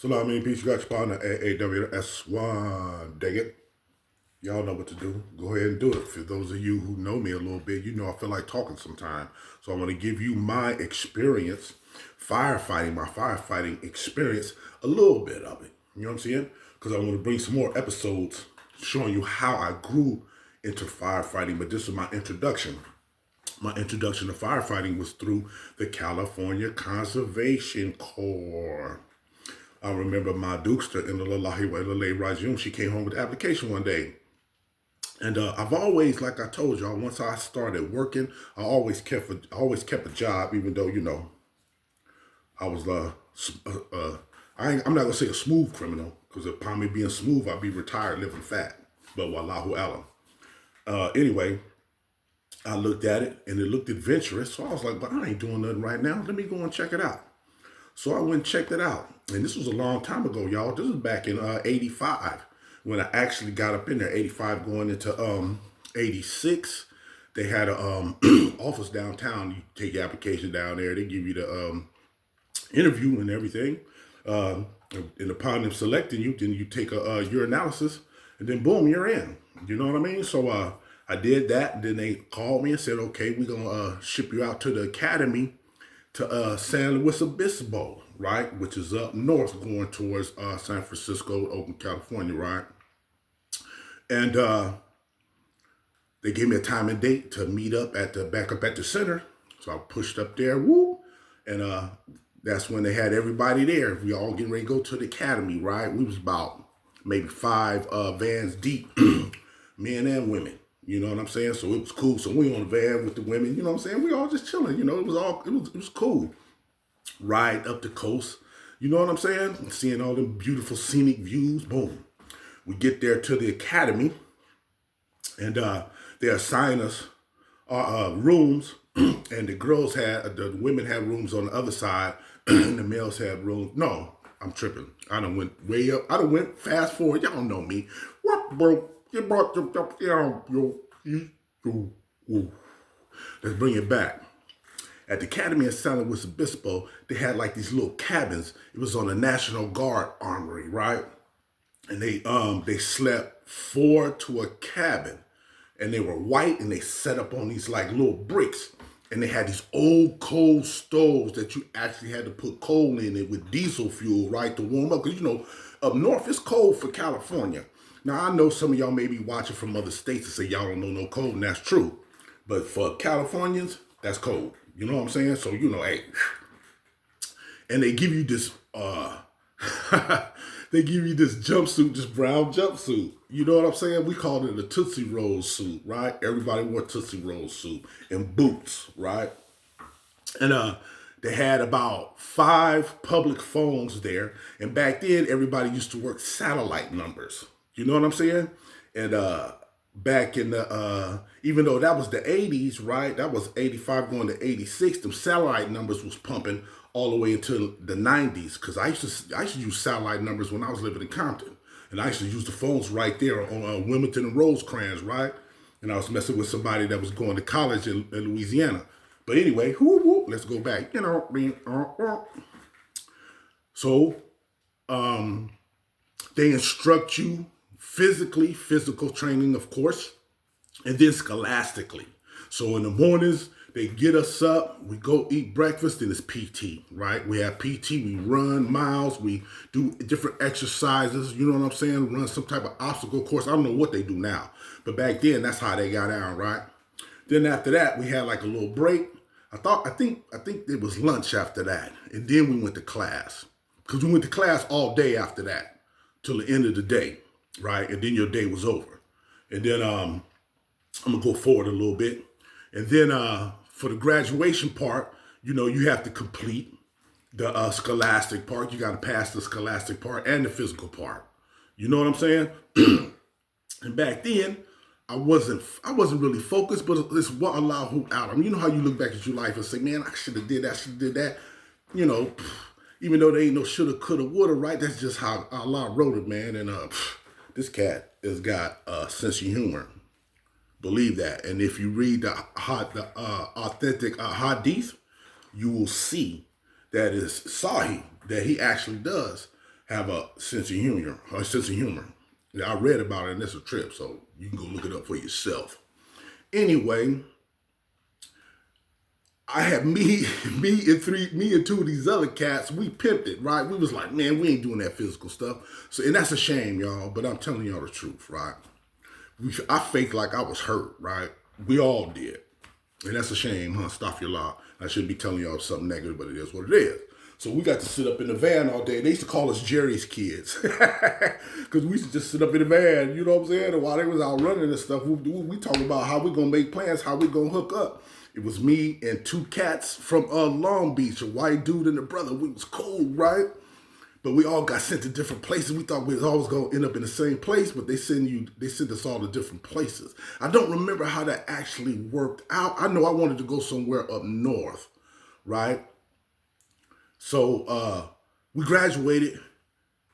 Salam, many peace. You got your partner, AAWS1. Dig it. Y'all know what to do. Go ahead and do it. For those of you who know me a little bit, you know I feel like talking sometime. So I'm going to give you my experience, firefighting, my firefighting experience, a little bit of it. You know what I'm saying? Because I'm going to bring some more episodes showing you how I grew into firefighting. But this is my introduction. My introduction to firefighting was through the California Conservation Corps. I remember my Dukester in the Lahi wa Rajum. She came home with the application one day. And I've always, like I told y'all, once I started working, I always kept a job, even though, I was, I'm not going to say a smooth criminal, because upon me being smooth, I'd be retired living fat. But wallahu alam. Anyway, I looked at it, and it looked adventurous, so I was like, but I ain't doing nothing right now. Let me go and check it out. So I went and checked it out. And this was a long time ago, y'all. This was back in 85 when I actually got up in there. 85 going into 86. They had an office downtown. You take your application down there. They give you the interview and everything. And upon them selecting you, then you take a urinalysis. And then boom, you're in. You know what I mean? So I did that. And then they called me and said, okay, we're going to ship you out to the academy to San Luis Obispo, right? Which is up north going towards San Francisco, Oakland, California, right? And they gave me a time and date to meet up at the center. So I pushed up there, woo! And that's when they had everybody there. We all getting ready to go to the academy, right? We was about maybe 5 vans deep, men and women. You know what I'm saying? So it was cool. So we on the van with the women, you know what I'm saying? We all just chilling, it was cool. Ride up the coast, you know what I'm saying? Seeing all them beautiful scenic views, boom. We get there to the academy, and they assign us our rooms, and the women had rooms on the other side, and the males had rooms. No, I'm tripping. I done went way up. I done went fast forward. Y'all know me. What, bro? Let's bring it back. At the Academy of San Luis Obispo, they had like these little cabins. It was on the National Guard Armory, right? And they slept 4 to a cabin. And they were white, and they set up on these like little bricks. And they had these old coal stoves that you actually had to put coal in it with diesel fuel, right, to warm up. Because, up north, it's cold for California. Now, I know some of y'all may be watching from other states and say y'all don't know no cold, and that's true. But for Californians, that's cold. You know what I'm saying? So, hey. And they give you this, jumpsuit, this brown jumpsuit. You know what I'm saying? We called it a Tootsie Roll suit, right? Everybody wore Tootsie Roll suit and boots, right? And they had about 5 public phones there. And back then, everybody used to work satellite numbers. You know what I'm saying? And back in the, even though that was the 80s, right? That was 85 going to 86. Them satellite numbers was pumping all the way into the 90s. Because I used to use satellite numbers when I was living in Compton. And I used to use the phones right there on Wilmington and Rosecrans, right? And I was messing with somebody that was going to college in Louisiana. But anyway, let's go back. So, they instruct you physical training, of course, and then scholastically. So in the mornings, they get us up, we go eat breakfast, then it's PT, right? We have PT, we run miles, we do different exercises, you know what I'm saying? Run some type of obstacle course. I don't know what they do now, but back then, that's how they got down, right? Then after that, we had like a little break. I think it was lunch after that, and then we went to class. Because we went to class all day after that, till the end of the day, right? And then your day was over. And then I'm going to go forward a little bit. And then for the graduation part, you have to complete the scholastic part. You got to pass the scholastic part and the physical part. You know what I'm saying? And back then, I wasn't really focused, but it's what Allahu Alam. You know how you look back at your life and say, man, I should have did that. Even though there ain't no shoulda, coulda, woulda, right? That's just how Allah wrote it, man. And this cat has got a sense of humor. Believe that. And if you read the authentic hadith, you will see that it's Sahih, that he actually does have a sense of humor. Yeah, I read about it, and it's a trip, so you can go look it up for yourself. Anyway, I had me and two of these other cats. We pimped it, right? We was like, man, we ain't doing that physical stuff. So, and that's a shame, y'all. But I'm telling y'all the truth, right? I faked like I was hurt, right? We all did, and that's a shame, huh? Stop your lie. I shouldn't be telling y'all something negative, but it is what it is. So we got to sit up in the van all day. They used to call us Jerry's kids because we used to just sit up in the van, you know what I'm saying? And while they was out running and stuff, we talking about how we gonna make plans, how we gonna hook up. It was me and two cats from Long Beach, a white dude and a brother. We was cool, right? But we all got sent to different places. We thought we was always gonna end up in the same place, but they sent us all to different places. I don't remember how that actually worked out. I know I wanted to go somewhere up north, right? So we graduated.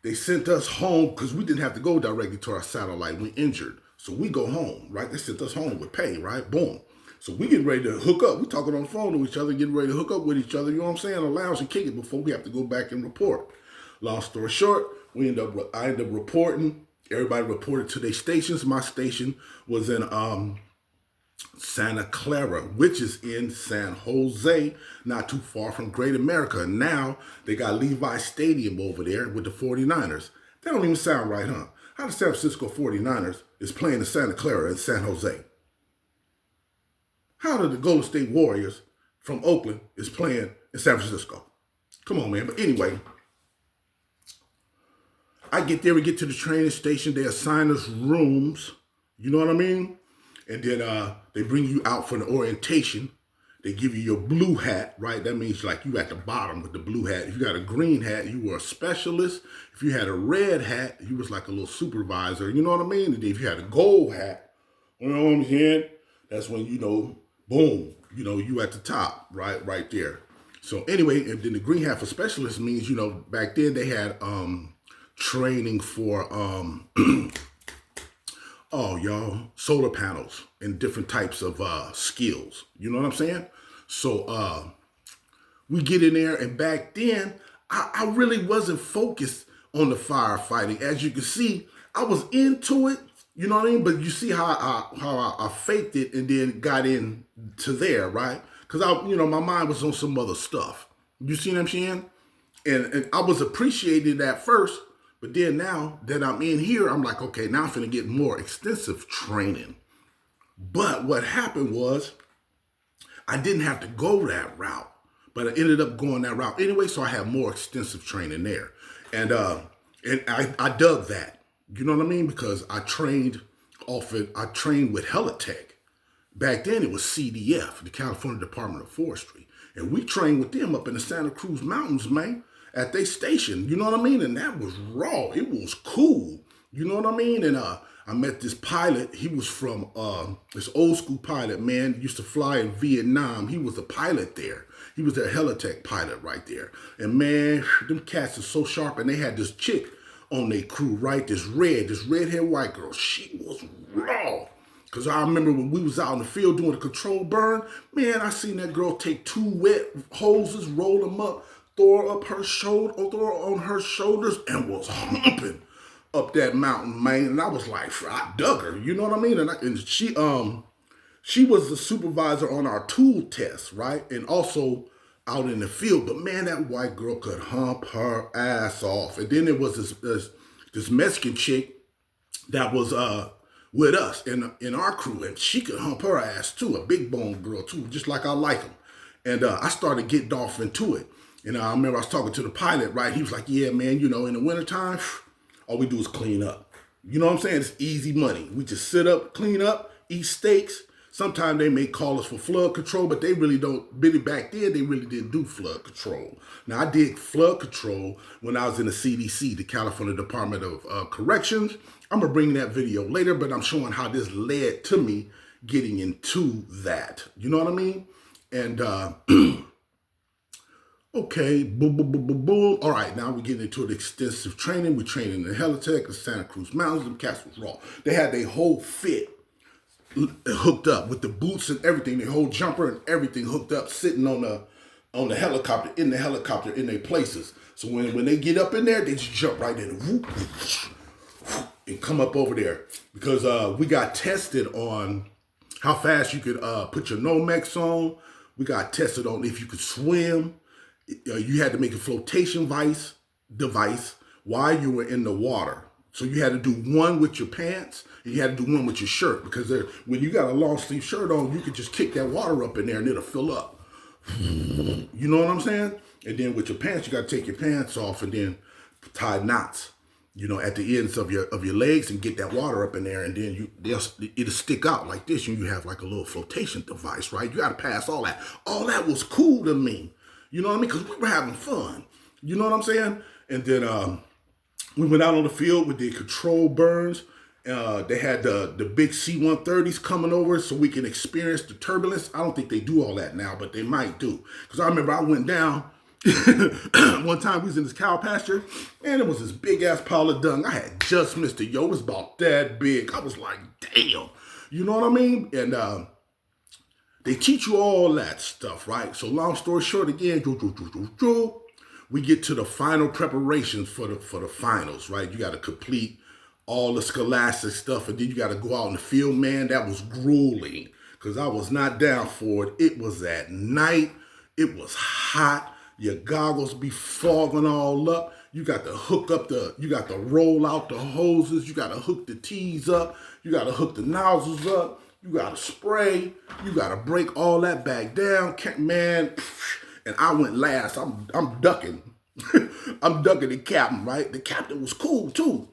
They sent us home because we didn't have to go directly to our satellite. We injured. So we go home, right? They sent us home with pay, right? Boom. So we getting ready to hook up. We talking on the phone to each other, getting ready to hook up with each other, you know what I'm saying? A lounge and kick it before we have to go back and report. Long story short, I ended up reporting. Everybody reported to their stations. My station was in Santa Clara, which is in San Jose, not too far from Great America. Now they got Levi Stadium over there with the 49ers. That don't even sound right, huh? How the San Francisco 49ers is playing in Santa Clara in San Jose? How do the Golden State Warriors from Oakland is playing in San Francisco? Come on, man. But anyway, I get there, we get to the training station, they assign us rooms, you know what I mean? And then they bring you out for an orientation. They give you your blue hat, right? That means like you at the bottom with the blue hat. If you got a green hat, you were a specialist. If you had a red hat, you was like a little supervisor, you know what I mean? And if you had a gold hat, you know what I'm saying? That's when, boom, you at the top, right there. So anyway, and then the green hat for specialist means, back then they had training for solar panels and different types of skills. You know what I'm saying? So we get in there, and back then I really wasn't focused on the firefighting. As you can see, I was into it. You know what I mean? But you see how I faked it and then got into there, right? Because my mind was on some other stuff. You see what I'm saying? And I was appreciated at first, but then now that I'm in here, I'm like, okay, now I'm finna get more extensive training. But what happened was I didn't have to go that route, but I ended up going that route anyway, so I have more extensive training there. And I dug that. You know what I mean? Because I trained with Helitech. Back then it was CDF, the California Department of Forestry. And we trained with them up in the Santa Cruz Mountains, man, at their station. You know what I mean? And that was raw. It was cool. You know what I mean? And I met this pilot. He was from this old school pilot, man. Used to fly in Vietnam. He was a pilot there. He was their Helitech pilot right there. And man, them cats are so sharp. And they had this chick on their crew, right? This redhead white girl. She was raw. Because I remember when we was out in the field doing a control burn, man, I seen that girl take 2 wet hoses, roll them up, throw her on her shoulders, and was humping up that mountain, man. And I was like, I dug her, you know what I mean? And she was the supervisor on our tool test, right? And also out in the field. But man, that white girl could hump her ass off. And then there was this Mexican chick that was with us in our crew, and she could hump her ass too, a big bone girl too, just like I like them. And I started getting off into it. And I remember I was talking to the pilot, right? He was like, yeah, man, in the wintertime, all we do is clean up. You know what I'm saying? It's easy money. We just sit up, clean up, eat steaks. Sometimes they may call us for flood control, but they really don't. Really back then, they really didn't do flood control. Now, I did flood control when I was in the CDC, the California Department of Corrections. I'm going to bring that video later, but I'm showing how this led to me getting into that. You know what I mean? And, okay, boom, boom, boom, boom, boom. All right, now we're getting into an extensive training. We're training in Helitech, the Santa Cruz Mountains. Them cats was raw. They had their whole fit hooked up with the boots and everything, the whole jumper and everything hooked up, sitting on on the helicopter, in their places. So when they get up in there, they just jump right in and come up over there. Because we got tested on how fast you could put your Nomex on. We got tested on if you could swim. You had to make a flotation device while you were in the water. So you had to do one with your pants and you had to do one with your shirt, because when you got a long sleeve shirt on, you could just kick that water up in there and it'll fill up. You know what I'm saying? And then with your pants, you got to take your pants off and then tie knots, at the ends of your legs and get that water up in there, and then it'll stick out like this, and you have like a little flotation device, right? You got to pass all that. All that was cool to me. You know what I mean? Because we were having fun. You know what I'm saying? And then we went out on the field with the controlled burns. They had the big C-130s coming over so we can experience the turbulence. I don't think they do all that now, but they might do. Because I remember I went down one time. We was in this cow pasture, and it was this big-ass pile of dung. I had just missed it. Yo, it was about that big. I was like, damn. You know what I mean? And they teach you all that stuff, right? So long story short, again, we get to the final preparations for the finals, right? You got to complete all the scholastic stuff, and then you got to go out in the field. Man, that was grueling, because I was not down for it. It was at night. It was hot. Your goggles be fogging all up. You got to you got to roll out the hoses. You got to hook the tees up. You got to hook the nozzles up. You got to spray. You got to break all that back down. Man, and I went last. I'm ducking. I'm ducking the captain, right? The captain was cool too.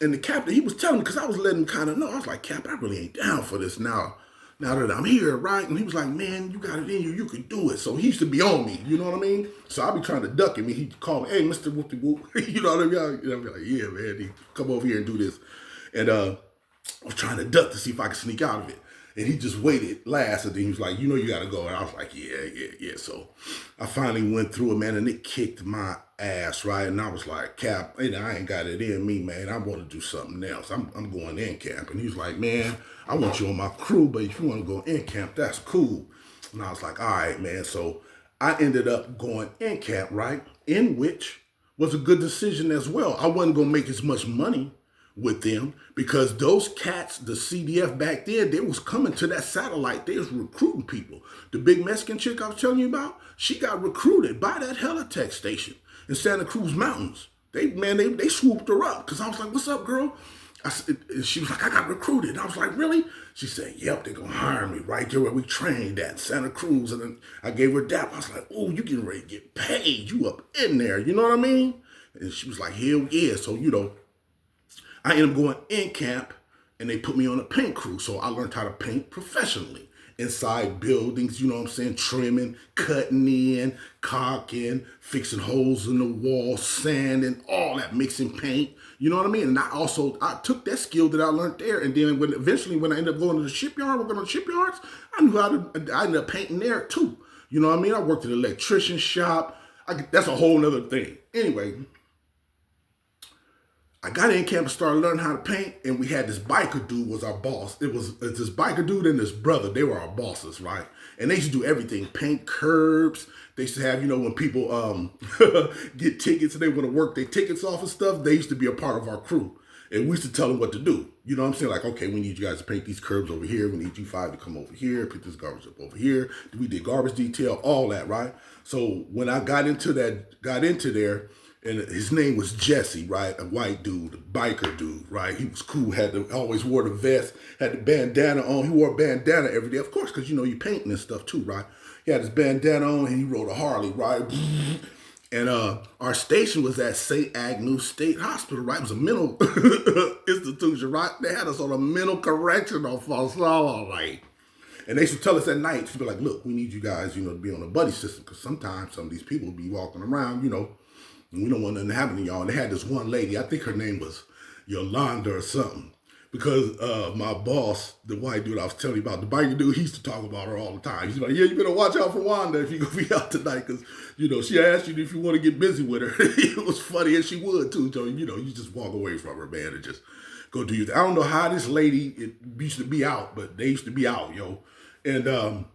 And the captain, he was telling me, because I was letting him kind of know. I was like, Cap, I really ain't down for this now that I'm here, right? And he was like, man, you got it in you. You can do it. So he used to be on me, you know what I mean? So I'd be trying to duck him, and he'd call me, hey, Mr. Whoopty Whoop. You know what I mean? And I'd be like, yeah, man, he come over here and do this. And I was trying to duck to see if I could sneak out of it. And he just waited last, and then he was like, you got to go. And I was like, yeah. So I finally went through it, man, and it kicked my ass, right? And I was like, Cap, I ain't got it in me, man. I want to do something else. I'm going in camp. And he was like, man, I want you on my crew, but if you want to go in camp, that's cool. And I was like, all right, man. So I ended up going in camp, right? In which was a good decision as well. I wasn't going to make as much money with them, because those cats, the CDF back then, they was coming to that satellite. They was recruiting people. The big Mexican chick I was telling you about, she got recruited by that Helitech station in Santa Cruz Mountains. They swooped her up, because I was like, what's up, girl? She was like, I got recruited. And I was like, really? She said, yep, they're going to hire me right there where we trained at Santa Cruz. And then I gave her a dap. I was like, oh, you getting ready to get paid. You up in there. You know what I mean? And she was like, hell yeah. So, I ended up going in camp, and they put me on a paint crew. So I learned how to paint professionally inside buildings, you know what I'm saying? Trimming, cutting in, caulking, fixing holes in the wall, sanding, all that, mixing paint. You know what I mean? And I took that skill that I learned there. And then when I ended up going to the shipyard, working on the shipyards, I ended up painting there too. You know what I mean? I worked at an electrician shop. That's a whole nother thing. Anyway, I got in camp and started learning how to paint, and we had this biker dude was our boss. It's this biker dude and his brother. They were our bosses, right? And they used to do everything, paint curbs. They used to have, when people get tickets and they want to work their tickets off and stuff, they used to be a part of our crew. And we used to tell them what to do. You know what I'm saying? Like, okay, we need you guys to paint these curbs over here. We need you 5 to come over here, pick this garbage up over here. We did garbage detail, all that, right? So when I got into there, and his name was Jesse, right? A white dude, a biker dude, right? He was cool, always wore the vest, had the bandana on. He wore a bandana every day, of course, because, you painting and stuff too, right? He had his bandana on, and he rode a Harley, right? And our station was at St. Agnew State Hospital, right? It was a mental institution, right? They had us on a mental correctional facility, right? And they used to tell us at night, to be like, look, we need you guys, to be on a buddy system, because sometimes some of these people be walking around, and we don't want nothing to happen to y'all. And they had this one lady, I think her name was Yolanda or something, because my boss, the white dude I was telling you about, the biker dude, he used to talk about her all the time. He's like, yeah, you better watch out for Wanda if you're going to be out tonight, because, she asked you if you want to get busy with her. It was funny, and she would too. So, you just walk away from her, man, and just go do your thing. I don't know how this lady used to be out, but they used to be out, yo. And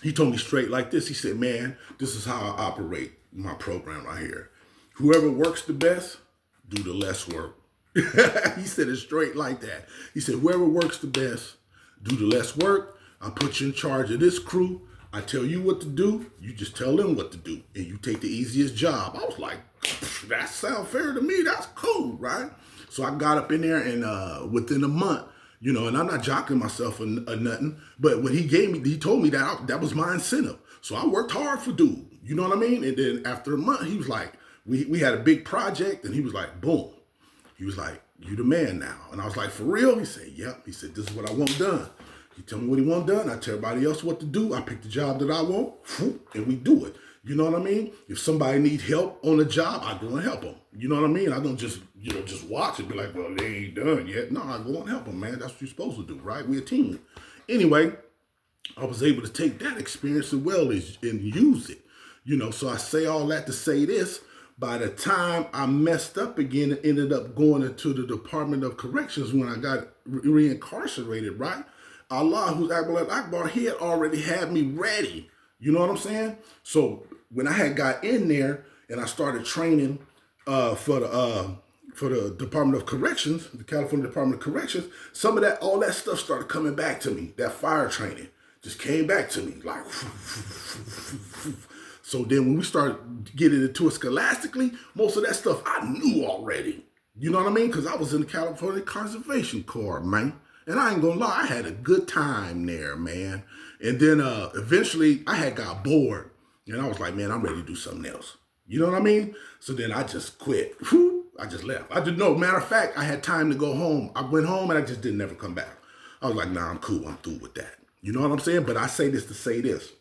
He told me straight like this. He said, man, this is how I operate my program right here. Whoever works the best, do the less work. He said it straight like that. He said, whoever works the best, do the less work. I put you in charge of this crew. I tell you what to do. You just tell them what to do. And you take the easiest job. I was like, that sounds fair to me. That's cool, right? So I got up in there and within a month, you know, and I'm not jocking myself or nothing, but when he told me that was my incentive. So I worked hard for dude. You know what I mean? And then after a month, he was like, we had a big project and he was like, boom. He was like, you the man now. And I was like, for real? He said, yep. He said, this is what I want done. He tell me what he want done. I tell everybody else what to do. I pick the job that I want, and we do it. You know what I mean? If somebody need help on a job, I go and help them. You know what I mean? I don't just, just watch it, be like, well, they ain't done yet. No, I go and help them, man. That's what you're supposed to do, right? We're a team. Anyway, I was able to take that experience as well and use it. You know, so I say all that to say this. By the time I messed up again and ended up going into the Department of Corrections when I got reincarcerated, right? Allah, who's Akbar, he had already had me ready. You know what I'm saying? So when I had got in there and I started training for the Department of Corrections, the California Department of Corrections, all that stuff started coming back to me. That fire training just came back to me like. So then when we started getting into it scholastically, most of that stuff I knew already. You know what I mean? Because I was in the California Conservation Corps, man. And I ain't gonna lie, I had a good time there, man. And then eventually I had got bored. And I was like, man, I'm ready to do something else. You know what I mean? So then I just quit. I just left. I didn't know. Matter of fact, I had time to go home. I went home and I just didn't ever come back. I was like, nah, I'm cool. I'm through with that. You know what I'm saying? But I say this to say this.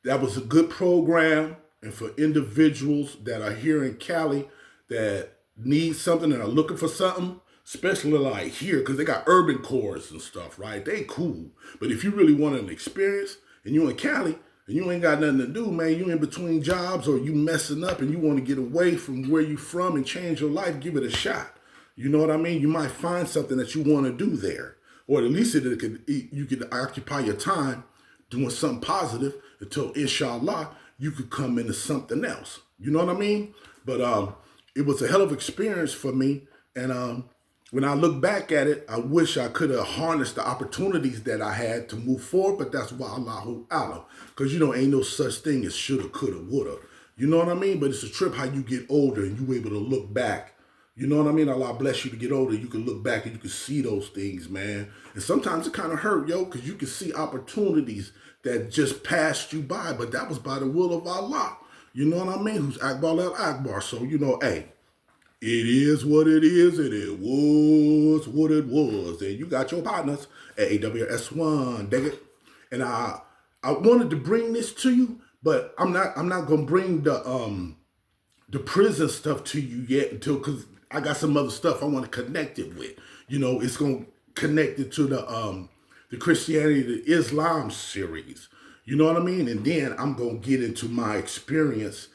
That was a good program, and for individuals that are here in Cali that need something and are looking for something, especially like here, because they got urban cores and stuff, right? They cool. But if you really want an experience and you in Cali and you ain't got nothing to do, man, you in between jobs or you messing up and you want to get away from where you from and change your life, give it a shot. You know what I mean? You might find something that you want to do there. Or at least you could occupy your time doing something positive until, inshallah, you could come into something else. You know what I mean? But it was a hell of an experience for me. And when I look back at it, I wish I could have harnessed the opportunities that I had to move forward, but that's why Allahu Alam. Because, ain't no such thing as shoulda, coulda, woulda. You know what I mean? But it's a trip how you get older and you able to look back. You know what I mean? Allah bless you to get older. You can look back and you can see those things, man. And sometimes it kind of hurt, because you can see opportunities that just passed you by, but that was by the will of Allah. You know what I mean? Who's Akbar al-Akbar. So, hey, it is what it is, and it was what it was. And you got your partners at AWS1, dig it? And I wanted to bring this to you, but I'm not gonna bring the prison stuff to you yet because I got some other stuff I want to connect it with. It's gonna connect it to the Christianity to Islam series. You know what I mean? And then I'm going to get into my experience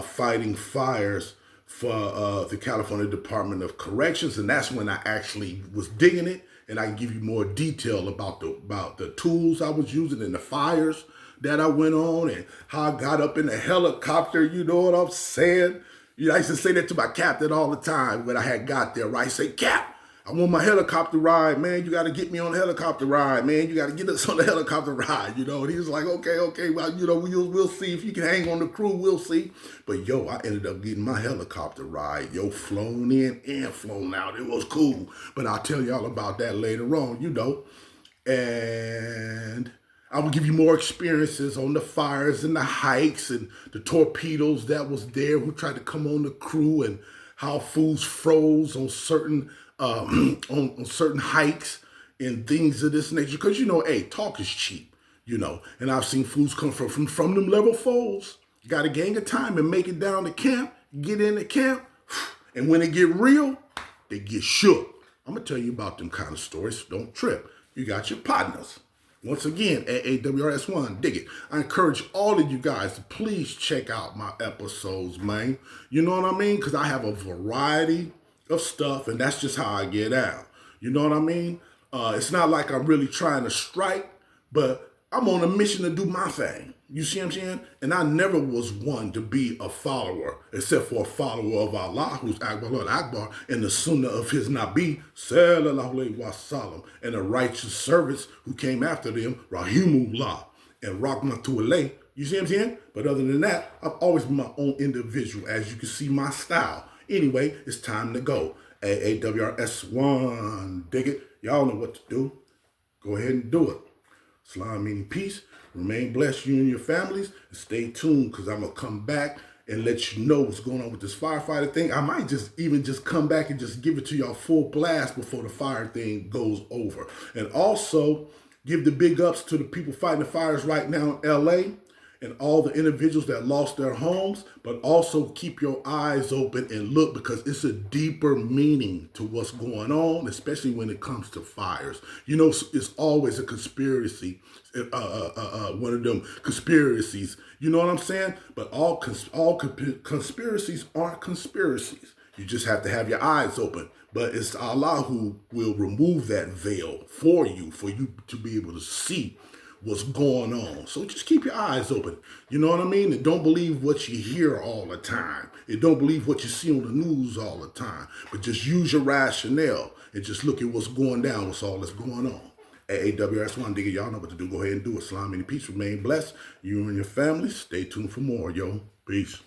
fighting fires for the California Department of Corrections. And that's when I actually was digging it. And I can give you more detail about the tools I was using and the fires that I went on and how I got up in the helicopter. You know what I'm saying? I used to say that to my captain all the time when I had got there, right? Say, Cap, I want my helicopter ride, man. You got to get me on the helicopter ride, man. You got to get us on the helicopter ride, And he was like, okay. Well, we'll see if you can hang on the crew. We'll see. But, I ended up getting my helicopter ride, flown in and flown out. It was cool. But I'll tell y'all about that later on, And I will give you more experiences on the fires and the hikes and the torpedoes that was there who tried to come on the crew and how fools froze on certain on certain hikes and things of this nature. Because, talk is cheap, And I've seen fools come from them level foes. Got a gang of time and make it down to camp, get in the camp. And when they get real, they get shook. I'm going to tell you about them kind of stories. Don't trip. You got your partners. Once again, AWRS1, dig it. I encourage all of you guys to please check out my episodes, man. You know what I mean? Because I have a variety of stuff, and that's just how I get out. You know what I mean? It's not like I'm really trying to strike, but I'm on a mission to do my thing. You see what I'm saying? And I never was one to be a follower, except for a follower of Allah, who's Akbar, Lord Akbar, and the sunnah of his Nabi, sallallahu alayhi wa sallam, and the righteous servants who came after them, Rahimullah, and Rahmatullah. You see what I'm saying? But other than that, I've always been my own individual, as you can see my style. Anyway, it's time to go. AAWRS1, dig it? Y'all know what to do. Go ahead and do it. Salam, meaning peace. Remain blessed, you and your families. And stay tuned, because I'm going to come back and let you know what's going on with this firefighter thing. I might just come back and just give it to y'all full blast before the fire thing goes over. And also, give the big ups to the people fighting the fires right now in LA and all the individuals that lost their homes, but also keep your eyes open and look, because it's a deeper meaning to what's going on, especially when it comes to fires. You know, it's always a conspiracy, one of them conspiracies. You know what I'm saying? But all conspiracies aren't conspiracies. You just have to have your eyes open. But it's Allah who will remove that veil for you to be able to see what's going on. So just keep your eyes open. You know what I mean? And don't believe what you hear all the time. And don't believe what you see on the news all the time. But just use your rationale and just look at what's going down, what's all that's going on. At AWS1, digger, y'all know what to do. Go ahead and do it. Salam and peace. Remain blessed. You and your family. Stay tuned for more, yo. Peace.